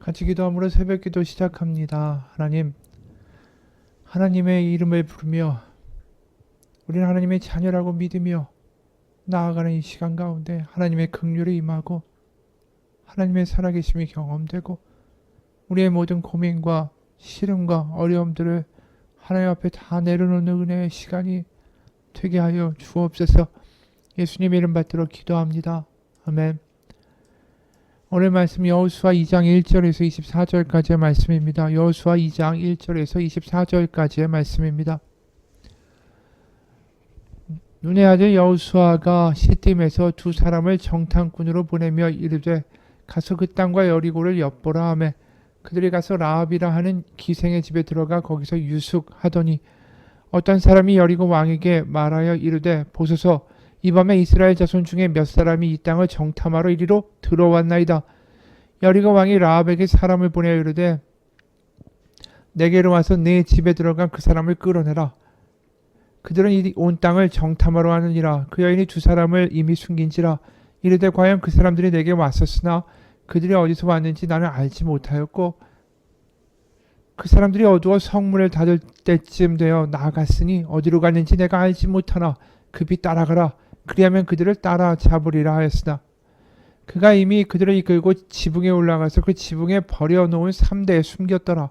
같이 기도함으로 새벽 기도 시작합니다. 하나님, 하나님의 이름을 부르며 우리는 하나님의 자녀라고 믿으며 나아가는 이 시간 가운데 하나님의 긍휼이 임하고 하나님의 살아계심이 경험되고 우리의 모든 고민과 시름과 어려움들을 하나님 앞에 다 내려놓는 은혜의 시간이 되게 하여 주옵소서. 예수님 이름 받들어 기도합니다. 아멘. 오늘 말씀 여호수아 2장 1절에서 24절까지의 말씀입니다. 여호수아 2장 1절에서 24절까지의 말씀입니다. 눈의 아들 여호수아가 시딤에서 두 사람을 정탐꾼으로 보내며 이르되 가서 그 땅과 여리고를 엿보라 하매 그들이 가서 라합이라 하는 기생의 집에 들어가 거기서 유숙하더니 어떤 사람이 여리고 왕에게 말하여 이르되 보소서 이 밤에 이스라엘 자손 중에 몇 사람이 이 땅을 정탐하러 이리로 들어왔나이다. 여리고 왕이 라합에게 사람을 보내어 이르되 내게로 와서 내 집에 들어간 그 사람을 끌어내라. 그들은 이 온 땅을 정탐하러 하느니라. 그 여인이 두 사람을 이미 숨긴지라. 이르되 과연 그 사람들이 내게 왔었으나 그들이 어디서 왔는지 나는 알지 못하였고 그 사람들이 어두워 성문을 닫을 때쯤 되어 나아갔으니 어디로 갔는지 내가 알지 못하나 급히 따라가라. 그리하면 그들을 따라잡으리라 하였으나 그가 이미 그들을 이끌고 지붕에 올라가서 그 지붕에 버려놓은 3대에 숨겼더라.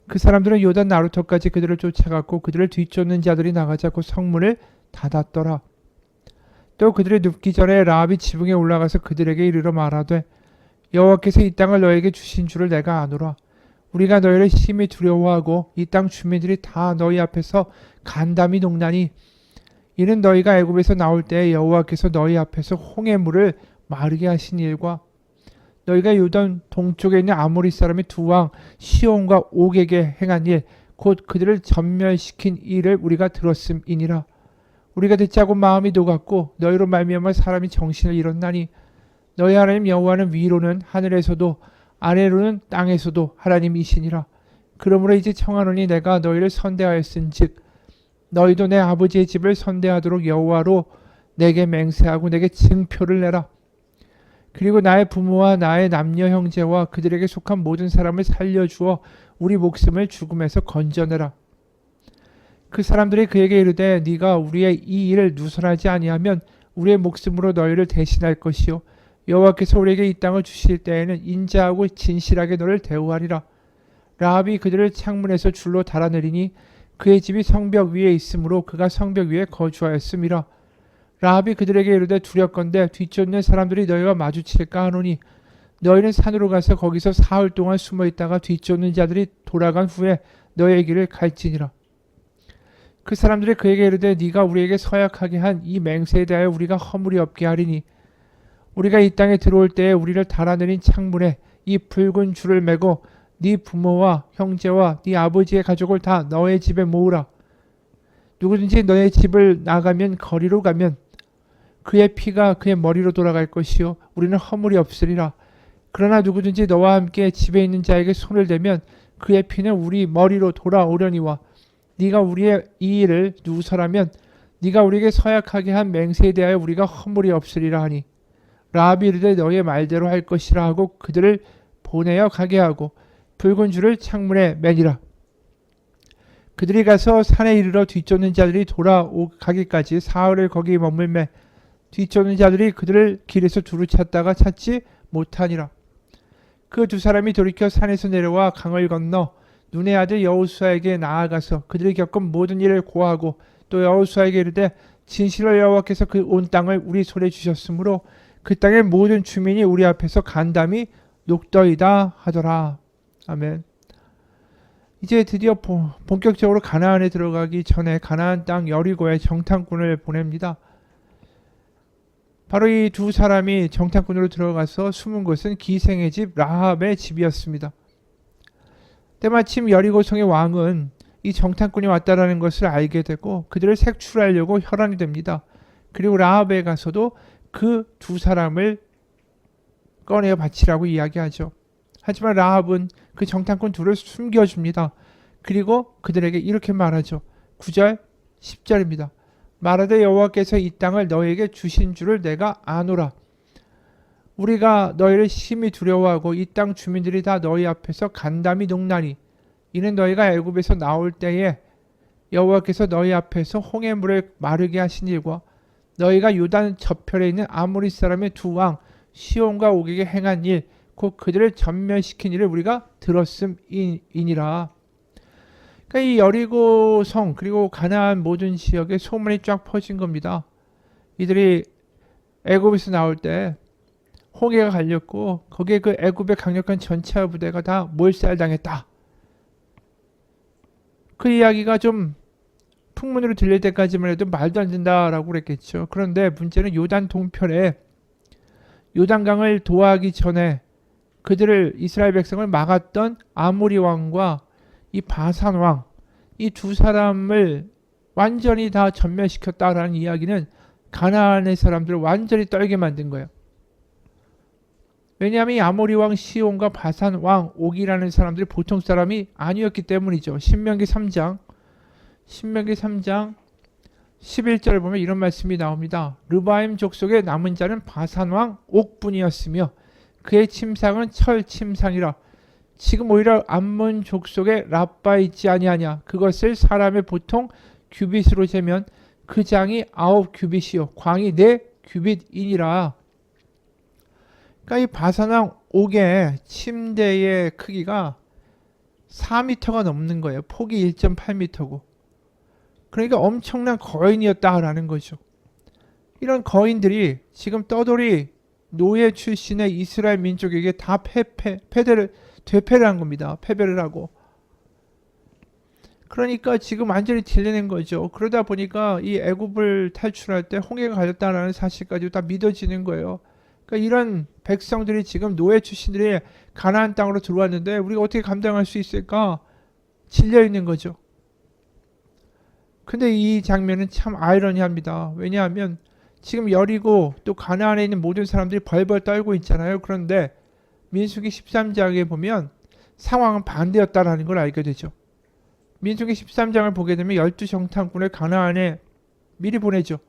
그 사람들은 요단 나루터까지 그들을 쫓아갔고 그들을 뒤쫓는 자들이 나가지 않고 성문을 닫았더라. 또 그들이 눕기 전에 라합이 지붕에 올라가서 그들에게 이르러 말하되 여호와께서 이 땅을 너에게 주신 줄을 내가 아노라. 우리가 너희를 심히 두려워하고 이 땅 주민들이 다 너희 앞에서 간담이 녹나니 이는 너희가 애굽에서 나올 때에 여호와께서 너희 앞에서 홍해 물을 마르게 하신 일과 너희가 요단 동쪽에 있는 아모리 사람의 두 왕 시온과 옥에게 행한 일 곧 그들을 전멸시킨 일을 우리가 들었음이니라. 우리가 듣지 않고 마음이 녹았고 너희로 말미암아 사람이 정신을 잃었나니 너희 하나님 여호와는 위로는 하늘에서도 아래로는 땅에서도 하나님이시니라. 그러므로 이제 청하노니 내가 너희를 선대하였은즉 너희도 내 아버지의 집을 선대하도록 여호와로 내게 맹세하고 내게 증표를 내라. 그리고 나의 부모와 나의 남녀 형제와 그들에게 속한 모든 사람을 살려주어 우리 목숨을 죽음에서 건져내라. 그 사람들이 그에게 이르되 네가 우리의 이 일을 누설하지 아니하면 우리의 목숨으로 너희를 대신할 것이요 여호와께서 우리에게 이 땅을 주실 때에는 인자하고 진실하게 너를 대우하리라. 라합이 그들을 창문에서 줄로 달아내리니 그의 집이 성벽 위에 있으므로 그가 성벽 위에 거주하였음이라. 라합이 그들에게 이르되 두렵건대 뒤쫓는 사람들이 너희와 마주칠까 하노니 너희는 산으로 가서 거기서 사흘 동안 숨어 있다가 뒤쫓는 자들이 돌아간 후에 너희의 길을 갈지니라. 그 사람들이 그에게 이르되 네가 우리에게 서약하게 한 이 맹세에 대하여 우리가 허물이 없게 하리니 우리가 이 땅에 들어올 때에 우리를 달아내린 창문에 이 붉은 줄을 매고 네 부모와 형제와 네 아버지의 가족을 다 너의 집에 모으라. 누구든지 너의 집을 나가면 거리로 가면 그의 피가 그의 머리로 돌아갈 것이요 우리는 허물이 없으리라. 그러나 누구든지 너와 함께 집에 있는 자에게 손을 대면 그의 피는 우리 머리로 돌아오려니와 네가 우리의 이 일을 누설하면 네가 우리에게 서약하게 한 맹세에 대하여 우리가 허물이 없으리라 하니 라합이 이르되 너의 말대로 할 것이라 하고 그들을 보내어 가게 하고 붉은 줄을 창문에 매니라. 그들이 가서 산에 이르러 뒤쫓는 자들이 돌아가기까지 사흘을 거기 머물매 뒤쫓는 자들이 그들을 길에서 두루 찾다가 찾지 못하니라. 그 두 사람이 돌이켜 산에서 내려와 강을 건너 눈의 아들 여호수아에게 나아가서 그들이 겪은 모든 일을 고하고 또 여호수아에게 이르되 진실로 여호와께서 그 온 땅을 우리 손에 주셨으므로 그 땅의 모든 주민이 우리 앞에서 간담이 녹더이다 하더라. 아멘. 이제 드디어 본격적으로 가나안에 들어가기 전에 가나안 땅 여리고에 정탐꾼을 보냅니다. 바로 이 두 사람이 정탐꾼으로 들어가서 숨은 곳은 기생의 집 라합의 집이었습니다. 때마침 여리고성의 왕은 이 정탐꾼이 왔다라는 것을 알게 되고 그들을 색출하려고 혈안이 됩니다. 그리고 라합에 가서도 그 두 사람을 꺼내어 바치라고 이야기하죠. 하지만 라합은 그 정탐꾼 둘을 숨겨줍니다. 그리고 그들에게 이렇게 말하죠. 9절 10절입니다. 말하되 여호와께서 이 땅을 너에게 주신 줄을 내가 아노라. 우리가 너희를 심히 두려워하고 이 땅 주민들이 다 너희 앞에서 간담이 녹나니 이는 너희가 애굽에서 나올 때에 여호와께서 너희 앞에서 홍해 물을 마르게 하신 일과 너희가 요단 저편에 있는 아모리 사람의 두 왕 시온과 옥에게 행한 일 곧 그들을 전멸시킨 일을 우리가 들었음이니라. 그러니까 이 여리고 성 그리고 가나안 모든 지역에 소문이 쫙 퍼진 겁니다. 이들이 애굽에서 나올 때 홍해가 갈렸고 거기에 그 애굽의 강력한 전차 부대가 다 몰살당했다. 그 이야기가 좀 풍문으로 들릴 때까지만 해도 말도 안 된다라고 그랬겠죠. 그런데 문제는 요단 동편에 요단강을 도하기 전에 그들을 이스라엘 백성을 막았던 아모리 왕과 이 바산 왕 이 두 사람을 완전히 다 전멸시켰다라는 이야기는 가나안의 사람들을 완전히 떨게 만든 거예요. 왜냐하면 이 아모리 왕 시온과 바산 왕 옥이라는 사람들이 보통 사람이 아니었기 때문이죠. 신명기 3장 11절을 보면 이런 말씀이 나옵니다. 르바임 족속의 남은 자는 바산 왕 옥뿐이었으며 그의 침상은 철 침상이라. 지금 오히려 암몬 족속의 라빠 있지 아니하냐. 그것을 사람의 보통 규빗으로 재면 그 장이 9규빗이요 광이 4규빗이니라. 그러니까 이 바산 왕 옥의 침대의 크기가 4m가 넘는 거예요. 폭이 1.8m고. 그러니까 엄청난 거인이었다라는 거죠. 이런 거인들이 지금 떠돌이 노예 출신의 이스라엘 민족에게 다 되패를 한 겁니다. 패배를 하고. 그러니까 지금 완전히 딜레는 거죠. 그러다 보니까 이 애굽을 탈출할 때 홍해가 갈렸다는 사실까지 다 믿어지는 거예요. 그러니까 이런 백성들이 지금 노예 출신들이 가나안 땅으로 들어왔는데 우리가 어떻게 감당할 수 있을까? 질려 있는 거죠. 근데 이 장면은 참 아이러니합니다. 왜냐하면 지금 여리고 또 가나안에 있는 모든 사람들이 벌벌 떨고 있잖아요. 그런데 민수기 13장에 보면 상황은 반대였다라는 걸 알게 되죠. 민수기 13장을 보게 되면 12정탐꾼을 가나안에 미리 보내죠.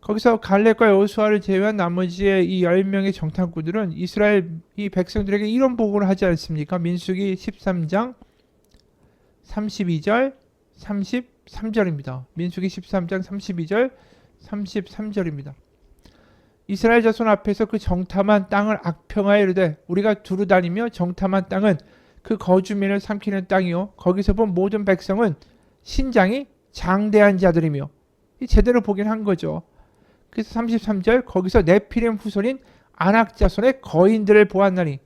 거기서 갈렙과 여호수아를 제외한 나머지의 이 10명의 정탐꾼들은 이스라엘 이 백성들에게 이런 보고를 하지 않습니까? 민수기 13장 32절 33절입니다. 민수기 13장 32절 33절입니다. 이스라엘 자손 앞에서 그 정탐한 땅을 악평하여 이르되 우리가 두루 다니며 정탐한 땅은 그 거주민을 삼키는 땅이요 거기서 본 모든 백성은 신장이 장대한 자들이며 제대로 보긴 한 거죠. 그래서 33절 거기서 네피림 후손인 아낙 자손의 거인들을 보았나니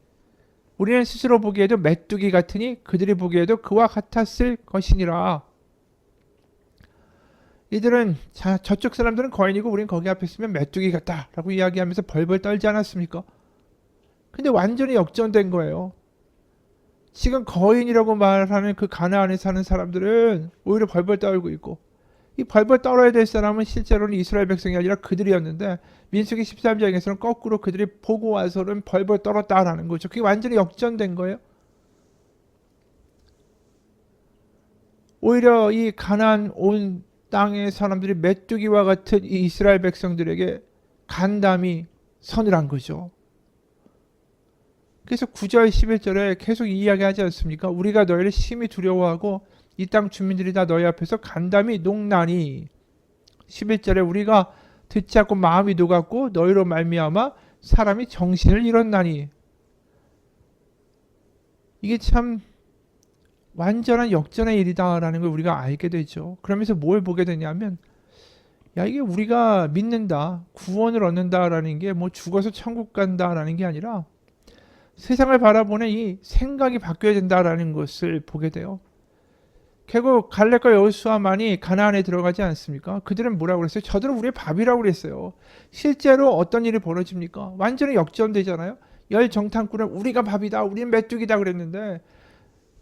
우리는 스스로 보기에도 메뚜기 같으니 그들이 보기에도 그와 같았을 것이니라. 이들은 저쪽 사람들은 거인이고 우린 거기 앞에 있으면 메뚜기 같다라고 이야기하면서 벌벌 떨지 않았습니까? 근데 완전히 역전된 거예요. 지금 거인이라고 말하는 그 가나안에 사는 사람들은 오히려 벌벌 떨고 있고 이 벌벌 떨어야 될 사람은 실제로는 이스라엘 백성이 아니라 그들이었는데 민수기 13장에서는 거꾸로 그들이 보고 와서는 벌벌 떨었다라는 거죠. 그게 완전히 역전된 거예요. 오히려 이 가나안 온 땅의 사람들이 메뚜기와 같은 이 이스라엘 백성들에게 간담이 서늘한 거죠. 그래서 9절 11절에 계속 이야기하지 않습니까? 우리가 너희를 심히 두려워하고 이 땅 주민들이 다 너희 앞에서 간담이 녹나니 11절에 우리가 듣지 않고 마음이 녹았고 너희로 말미암아 사람이 정신을 잃었나니. 이게 참 완전한 역전의 일이다라는 걸 우리가 알게 되죠. 그러면서 뭘 보게 되냐면 야 이게 우리가 믿는다 구원을 얻는다라는 게 뭐 죽어서 천국 간다라는 게 아니라 세상을 바라보는 이 생각이 바뀌어야 된다라는 것을 보게 돼요. 결국 갈렙과 여호수아만이 가나안에 들어가지 않습니까? 그들은 뭐라고 그랬어요? 저들은 우리의 밥이라고 그랬어요. 실제로 어떤 일이 벌어집니까? 완전히 역전되잖아요. 열 정탐꾼은 우리가 밥이다 우리는 메뚜기다 그랬는데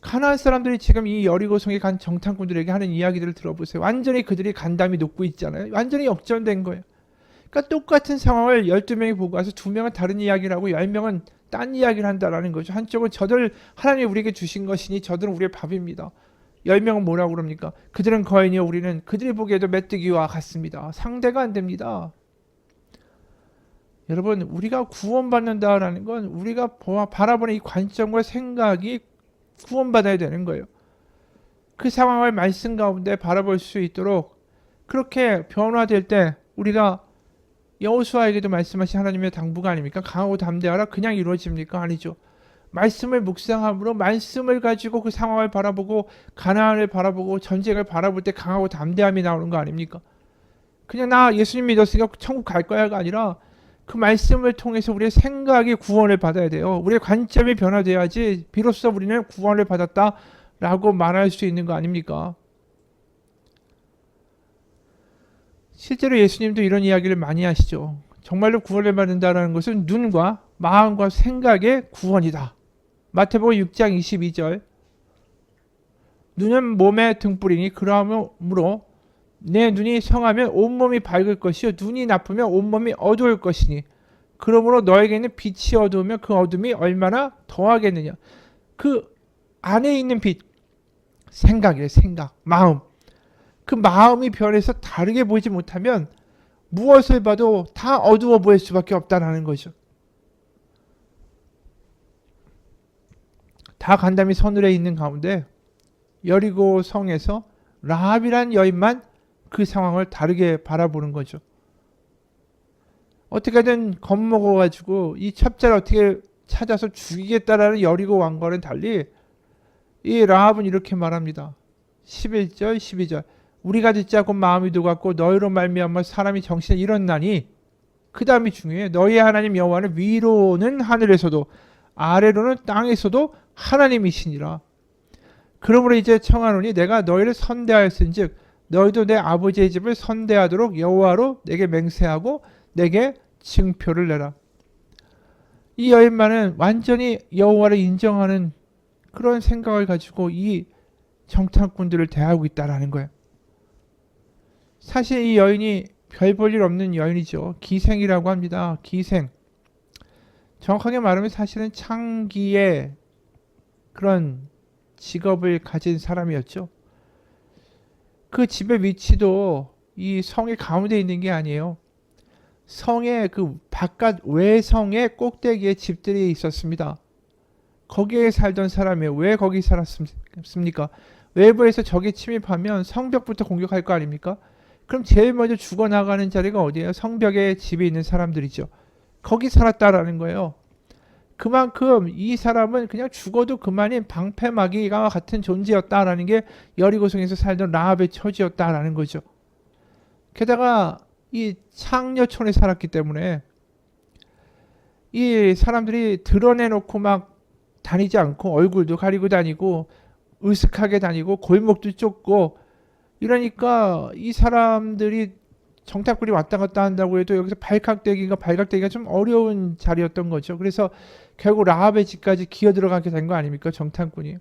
가나안 사람들이 지금 이 여리고성에 간 정탐꾼들에게 하는 이야기들을 들어보세요. 완전히 그들이 간담이 녹고 있잖아요. 완전히 역전된 거예요. 그러니까 똑같은 상황을 12명이 보고 와서 2명은 다른 이야기를 하고 10명은 딴 이야기를 한다라는 거죠. 한쪽은 저들 하나님이 우리에게 주신 것이니 저들은 우리의 밥입니다. 10명은 뭐라고 그럽니까? 그들은 거인이요 우리는 그들이 보기에도 메뚜기와 같습니다. 상대가 안 됩니다. 여러분, 우리가 구원받는다라는 건 우리가 바라보는 이 관점과 생각이 구원받아야 되는 거예요. 그 상황을 말씀 가운데 바라볼 수 있도록 그렇게 변화될 때 우리가 여호수아에게도 말씀하신 하나님의 당부가 아닙니까? 강하고 담대하라. 그냥 이루어집니까? 아니죠. 말씀을 묵상함으로 말씀을 가지고 그 상황을 바라보고 가나안을 바라보고 전쟁을 바라볼 때 강하고 담대함이 나오는 거 아닙니까? 그냥 나 예수님 믿었으니까 천국 갈 거야가 아니라 그 말씀을 통해서 우리의 생각이 구원을 받아야 돼요. 우리의 관점이 변화돼야지 비로소 우리는 구원을 받았다라고 말할 수 있는 거 아닙니까? 실제로 예수님도 이런 이야기를 많이 하시죠. 정말로 구원을 받는다는 것은 눈과 마음과 생각의 구원이다. 마태복음 6장 22절. 눈은 몸의 등불이니 그러므로 내 눈이 성하면 온몸이 밝을 것이요 눈이 나쁘면 온몸이 어두울 것이니 그러므로 너에게는 빛이 어두우면 그 어둠이 얼마나 더하겠느냐. 그 안에 있는 빛, 생각이래. 생각, 마음. 그 마음이 변해서 다르게 보지 못하면 무엇을 봐도 다 어두워 보일 수밖에 없다는 거죠. 다 간담이 서늘해 있는 가운데 여리고 성에서 라합이란 여인만 그 상황을 다르게 바라보는 거죠. 어떻게든 겁먹어가지고 이 첩자를 어떻게 찾아서 죽이겠다라는 여리고 왕과는 달리 이 라합은 이렇게 말합니다. 11절 12절. 우리가 듣지 않고 마음이 녹았고 너희로 말미암아 사람이 정신에 일어나니 그 다음이 중요해. 너희 하나님 여호와는 위로는 하늘에서도 아래로는 땅에서도 하나님이시니라. 그러므로 이제 청하노니 내가 너희를 선대하였은즉 너희도 내 아버지의 집을 선대하도록 여호와로 내게 맹세하고 내게 증표를 내라. 이 여인만은 완전히 여호와를 인정하는 그런 생각을 가지고 이 정탐꾼들을 대하고 있다라는 거예요. 사실 이 여인이 별 볼 일 없는 여인이죠. 기생이라고 합니다. 기생. 정확하게 말하면 사실은 창기의 그런 직업을 가진 사람이었죠. 그 집의 위치도 이 성의 가운데 있는 게 아니에요. 성의 그 바깥 외성의 꼭대기에 집들이 있었습니다. 거기에 살던 사람이에요. 왜 거기 살았습니까? 외부에서 적이 침입하면 성벽부터 공격할 거 아닙니까? 그럼 제일 먼저 죽어나가는 자리가 어디예요? 성벽에 집이 있는 사람들이죠. 거기 살았다라는 거예요. 그만큼 이 사람은 그냥 죽어도 그만인 방패막이와 같은 존재였다라는 게 여리고성에서 살던 라합의 처지였다라는 거죠. 게다가 이 창녀촌에 살았기 때문에 이 사람들이 드러내놓고 막 다니지 않고 얼굴도 가리고 다니고 으슥하게 다니고 골목도 좁고 이러니까 이 사람들이 정탐꾼이 왔다 갔다 한다고 해도 여기서 발각되기가 좀 어려운 자리였던 거죠. 그래서 결국 라합의 집까지 기어 들어가게 된 거 아닙니까? 정탐꾼이.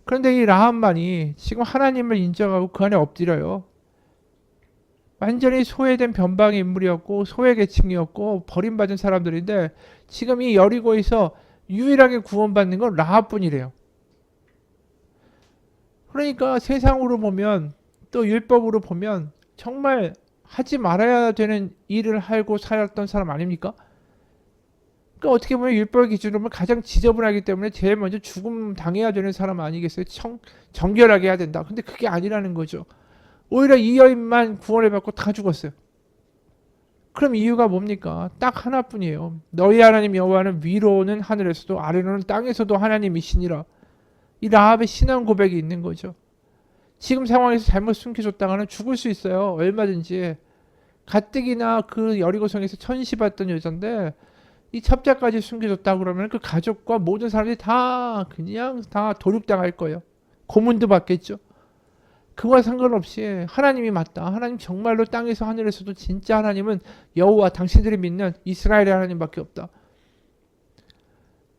그런데 이 라합만이 지금 하나님을 인정하고 그 안에 엎드려요. 완전히 소외된 변방의 인물이었고 소외계층이었고 버림받은 사람들인데 지금 이 여리고에서 유일하게 구원받는 건 라합뿐이래요. 그러니까 세상으로 보면 또 율법으로 보면 정말 하지 말아야 되는 일을 하고 살았던 사람 아닙니까? 그러니까 어떻게 보면 율법 기준으로 보면 가장 지저분하기 때문에 제일 먼저 죽음 당해야 되는 사람 아니겠어요? 정결하게 해야 된다. 근데 그게 아니라는 거죠. 오히려 이 여인만 구원을 받고 다 죽었어요. 그럼 이유가 뭡니까? 딱 하나뿐이에요. 너희 하나님 여호와는 위로는 하늘에서도 아래로는 땅에서도 하나님이시니라. 이 라합의 신앙 고백이 있는 거죠. 지금 상황에서 잘못 숨겨줬다가는 죽을 수 있어요. 얼마든지. 가뜩이나 그 여리고성에서 천시받던 여잔데 이 첩자까지 숨겨줬다 그러면 그 가족과 모든 사람들이 다 그냥 다 도륙당할 거예요. 고문도 받겠죠. 그와 상관없이 하나님이 맞다. 하나님 정말로 땅에서 하늘에서도 진짜 하나님은 여호와 당신들이 믿는 이스라엘의 하나님밖에 없다.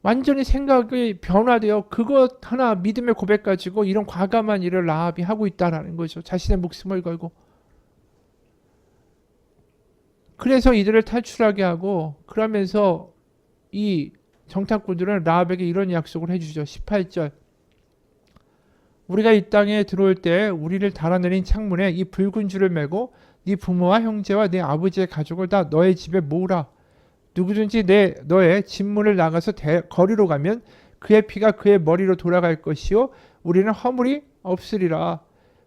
완전히 생각이 변화되어 그것 하나 믿음의 고백 가지고 이런 과감한 일을 라합이 하고 있다라는 거죠. 자신의 목숨을 걸고. 그래서 이들을 탈출하게 하고 그러면서 이 정탐꾼들은 라합에게 이런 약속을 해주죠. 18절. 우리가 이 땅에 들어올 때 우리를 달아내린 창문에 이 붉은 줄을 매고 네 부모와 형제와 네 아버지의 가족을 다 너의 집에 모으라. 누구든지 너의 집문을 나가서 거리로 가면 그의 피가 그의 머리로 돌아갈 것이요 우리는 허물이 없으리라.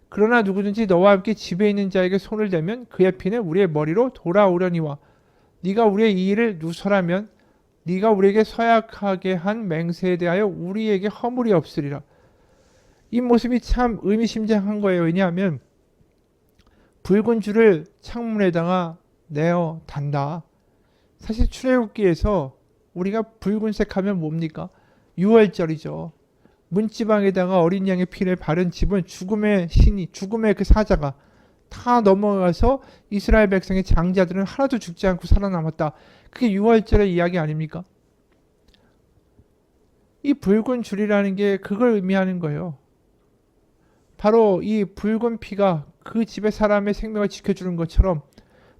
그러나 누구든지 너와 함께 집에 있는 자에게 손을 대면 그의 피는 우리의 머리로 돌아오려니와 네가 우리의 이 일을 누설하면 네가 우리에게 서약하게 한 맹세에 대하여 우리에게 허물이 없으리라. 이 모습이 참 의미심장한 거예요. 왜냐하면 붉은 줄을 창문에다가 내어 단다. 사실 출애굽기에서 우리가 붉은색 하면 뭡니까? 유월절이죠. 문지방에다가 어린 양의 피를 바른 집은 죽음의 신이, 죽음의 그 사자가 다 넘어가서 이스라엘 백성의 장자들은 하나도 죽지 않고 살아남았다. 그게 유월절의 이야기 아닙니까? 이 붉은 줄이라는 게 그걸 의미하는 거예요. 바로 이 붉은 피가 그 집의 사람의 생명을 지켜주는 것처럼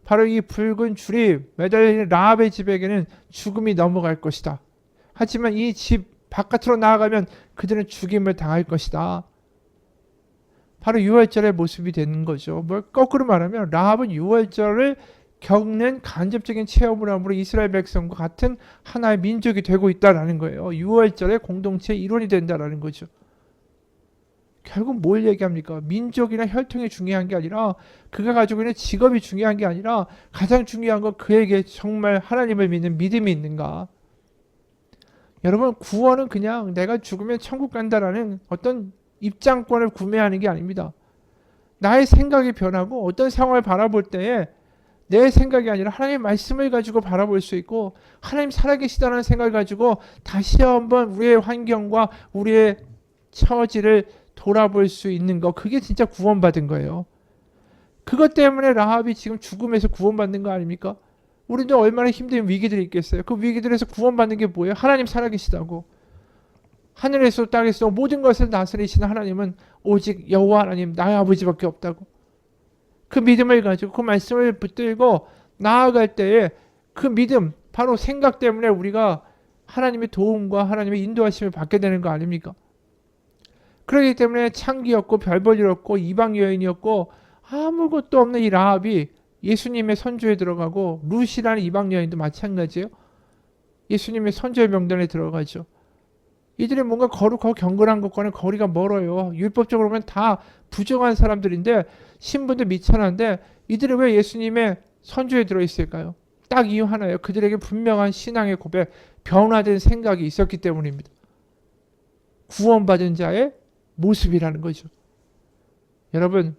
바로 이 붉은 줄이 매달린 라합의 집에게는 죽음이 넘어갈 것이다. 하지만 이 집 바깥으로 나아가면 그들은 죽임을 당할 것이다. 바로 유월절의 모습이 되는 거죠. 뭘 거꾸로 말하면 라합은 유월절을 겪는 간접적인 체험을 함으로 이스라엘 백성과 같은 하나의 민족이 되고 있다는 거예요. 유월절의 공동체의 일원이 된다는 거죠. 결국 뭘 얘기합니까? 민족이나 혈통이 중요한 게 아니라 그가 가지고 있는 직업이 중요한 게 아니라 가장 중요한 건 그에게 정말 하나님을 믿는 믿음이 있는가. 여러분, 구원은 그냥 내가 죽으면 천국 간다라는 어떤 입장권을 구매하는 게 아닙니다. 나의 생각이 변하고 어떤 상황을 바라볼 때에 내 생각이 아니라 하나님의 말씀을 가지고 바라볼 수 있고 하나님 살아계시다는 생각을 가지고 다시 한번 우리의 환경과 우리의 처지를 돌아볼 수 있는 거, 그게 진짜 구원받은 거예요. 그것 때문에 라합이 지금 죽음에서 구원받는 거 아닙니까? 우리도 얼마나 힘든 위기들이 있겠어요. 그 위기들에서 구원받는 게 뭐예요? 하나님 살아계시다고. 하늘에서 땅에서 모든 것을 다스리시는 하나님은 오직 여호와 하나님, 나의 아버지밖에 없다고. 그 믿음을 가지고 그 말씀을 붙들고 나아갈 때에 그 믿음, 바로 생각 때문에 우리가 하나님의 도움과 하나님의 인도하심을 받게 되는 거 아닙니까? 그렇기 때문에 창기였고 별볼일 없고 이방 여인이었고 아무것도 없는 이 라합이 예수님의 선조에 들어가고 룻이라는 이방 여인도 마찬가지예요. 예수님의 선조의 명단에 들어가죠. 이들이 뭔가 거룩하고 경건한 것과는 거리가 멀어요. 율법적으로 보면 다 부정한 사람들인데 신분도 미천한데 이들이 왜 예수님의 선조에 들어있을까요? 딱 이유 하나예요. 그들에게 분명한 신앙의 고백, 변화된 생각이 있었기 때문입니다. 구원받은 자의 모습이라는 거죠. 여러분,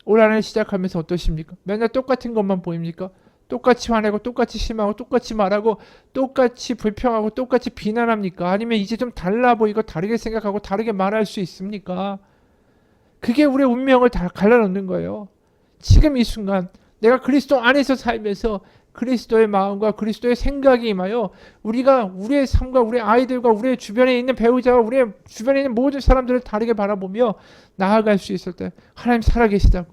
올 한 해 시작하면서 어떠십니까? 맨날 똑같은 것만 보입니까? 똑같이 화내고 똑같이 심하고 똑같이 말하고 똑같이 불평하고 똑같이 비난합니까? 아니면 이제 좀 달라 보이고 다르게 생각하고 다르게 말할 수 있습니까? 그게 우리의 운명을 다 갈라놓는 거예요. 지금 이 순간 내가 그리스도 안에서 살면서 그리스도의 마음과 그리스도의 생각이 임하여 우리가 우리의 삶과 우리의 아이들과 우리의 주변에 있는 배우자와 우리의 주변에 있는 모든 사람들을 다르게 바라보며 나아갈 수 있을 때 하나님 살아계시다고,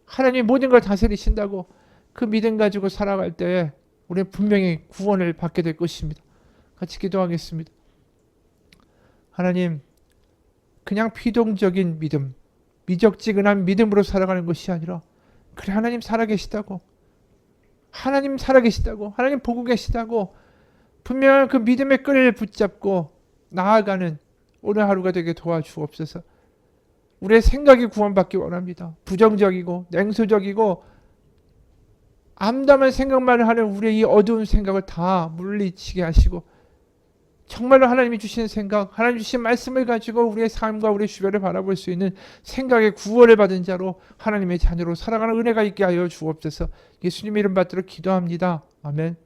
하나님이 모든 걸 다스리신다고 그 믿음 가지고 살아갈 때 우리는 분명히 구원을 받게 될 것입니다. 같이 기도하겠습니다. 하나님, 그냥 피동적인 믿음, 미적지근한 믿음으로 살아가는 것이 아니라 그래, 하나님 살아계시다고, 하나님 살아계시다고, 하나님 보고 계시다고 분명한 그 믿음의 끈을 붙잡고 나아가는 오늘 하루가 되게 도와주옵소서. 우리의 생각이 구원받기 원합니다. 부정적이고 냉소적이고 암담한 생각만 하는 우리의 이 어두운 생각을 다 물리치게 하시고 정말로 하나님이 주시는 생각, 하나님 주신 말씀을 가지고 우리의 삶과 우리의 주변을 바라볼 수 있는 생각의 구원을 받은 자로 하나님의 자녀로 살아가는 은혜가 있게 하여 주옵소서. 예수님 이름 받들어 기도합니다. 아멘.